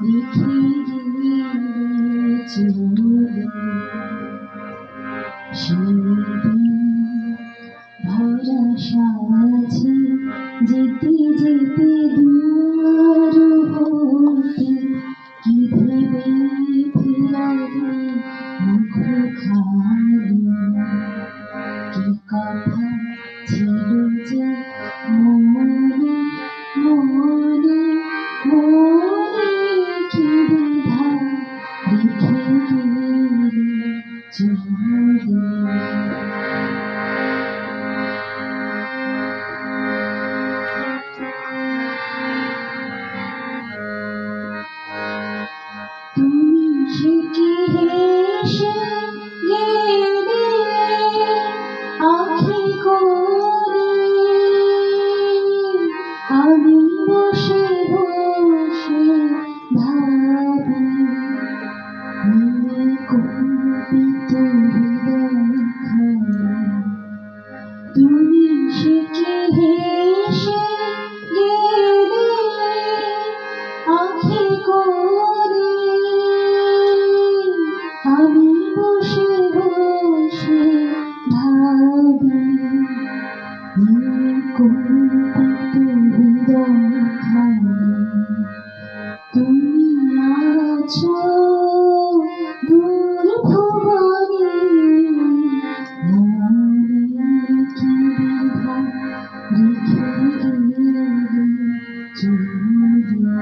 রেখে গেলে চলে সেদিন ভরসা আছে যেতে যেতে দূর হতে কি ভেবে ফিরাবে মুখ খালি কি কথা ছিল যে মনে মনে মনে কি বিধা রেখে গেলে চলে তুমি সে কি হেসে গেলে আঁখি করে আমি বসে বসে ভাবি মনে কল্পিত হৃদয়খানি তুমি সে কি হেসে গেলে আঁখি করে আমি বসে বসে ভাবি কল্পিত হৃদয়খানি তুমি আছো দূর ভুবনে মনে কি বিধা রেখে গেলে চলে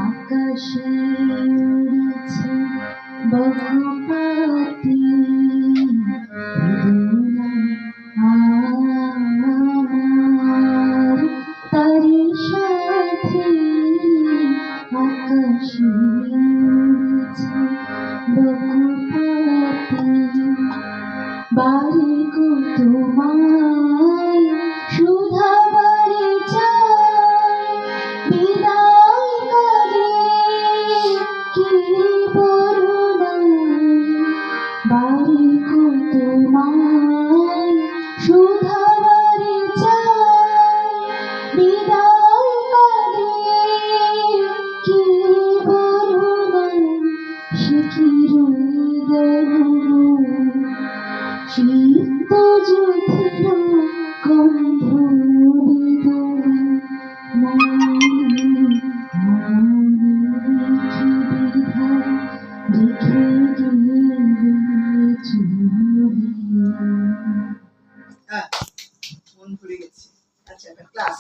আকাশে উড়েছে বহুপাতি আমার তারি সাথে আকাশে উড়েছে বহুপাতি বাড়ি গো তোমায় সুধা বাড়ি চাই বিদায় কালে কি বরুণাই বাড়ি গো তোমায় সুধা বাড়ি চাই বিদায় কালে কি বরুণাই সে কি রইল শীত যুদ্ধের গন্ধ বিদরে মনে মনে কি বিধা রেখে গেলে চলে। মন ভরে গেছে। আচ্ছা, ক্লাস।